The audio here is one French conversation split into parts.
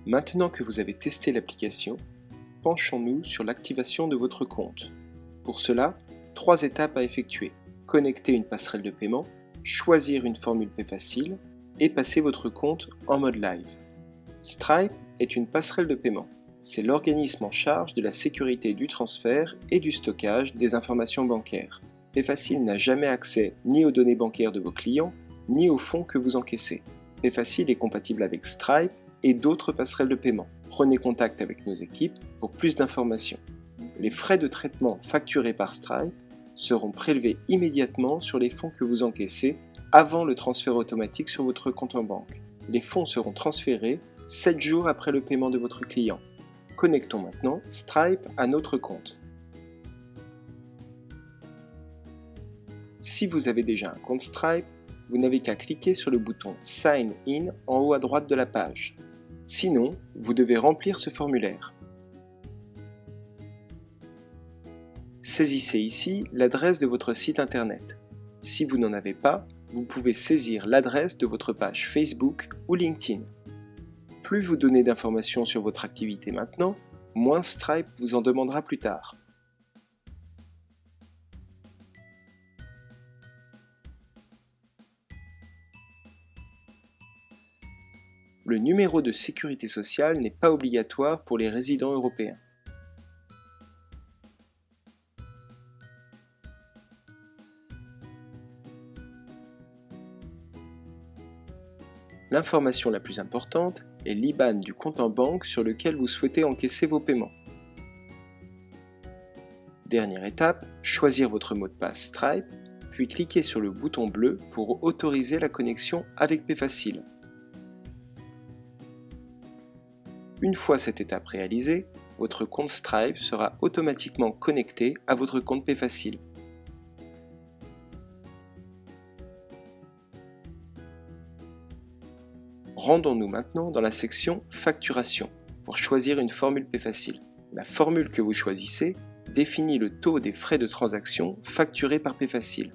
Maintenant que vous avez testé l'application, penchons-nous sur l'activation de votre compte. Pour cela, 3 étapes à effectuer. Connecter une passerelle de paiement, choisir une formule Payfacil et passer votre compte en mode live. Stripe est une passerelle de paiement. C'est l'organisme en charge de la sécurité du transfert et du stockage des informations bancaires. Payfacil n'a jamais accès ni aux données bancaires de vos clients, ni aux fonds que vous encaissez. Payfacil est compatible avec Stripe et d'autres passerelles de paiement. Prenez contact avec nos équipes pour plus d'informations. Les frais de traitement facturés par Stripe seront prélevés immédiatement sur les fonds que vous encaissez avant le transfert automatique sur votre compte en banque. Les fonds seront transférés 7 jours après le paiement de votre client. Connectons maintenant Stripe à notre compte. Si vous avez déjà un compte Stripe, vous n'avez qu'à cliquer sur le bouton Sign In en haut à droite de la page. Sinon, vous devez remplir ce formulaire. Saisissez ici l'adresse de votre site internet. Si vous n'en avez pas, vous pouvez saisir l'adresse de votre page Facebook ou LinkedIn. Plus vous donnez d'informations sur votre activité maintenant, moins Stripe vous en demandera plus tard. Le numéro de sécurité sociale n'est pas obligatoire pour les résidents européens. L'information la plus importante est l'IBAN du compte en banque sur lequel vous souhaitez encaisser vos paiements. Dernière étape, choisir votre mot de passe Stripe, puis cliquez sur le bouton bleu pour autoriser la connexion avec Payfacil. Une fois cette étape réalisée, votre compte Stripe sera automatiquement connecté à votre compte Payfacil. Rendons-nous maintenant dans la section Facturation pour choisir une formule Payfacil. La formule que vous choisissez définit le taux des frais de transaction facturés par Payfacil.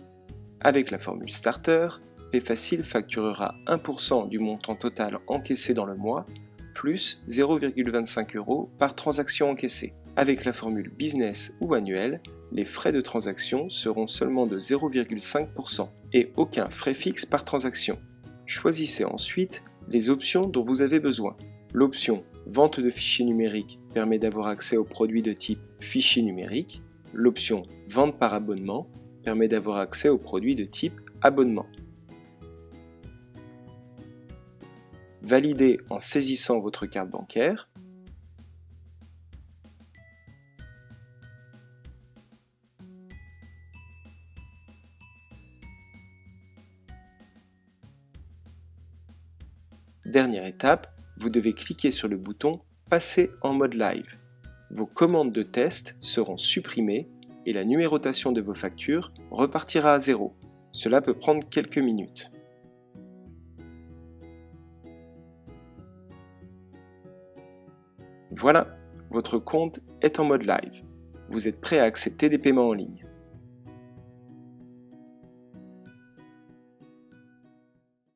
Avec la formule Starter, Payfacil facturera 1% du montant total encaissé dans le mois, plus 0,25 € par transaction encaissée. Avec la formule Business ou Annuel, les frais de transaction seront seulement de 0,5% et aucun frais fixe par transaction. Choisissez ensuite les options dont vous avez besoin. L'option Vente de fichiers numériques permet d'avoir accès aux produits de type fichier numérique. L'option Vente par abonnement permet d'avoir accès aux produits de type abonnement. Validez en saisissant votre carte bancaire. Dernière étape, vous devez cliquer sur le bouton Passer en mode live. Vos commandes de test seront supprimées et la numérotation de vos factures repartira à zéro. Cela peut prendre quelques minutes. Voilà, votre compte est en mode live. Vous êtes prêt à accepter des paiements en ligne.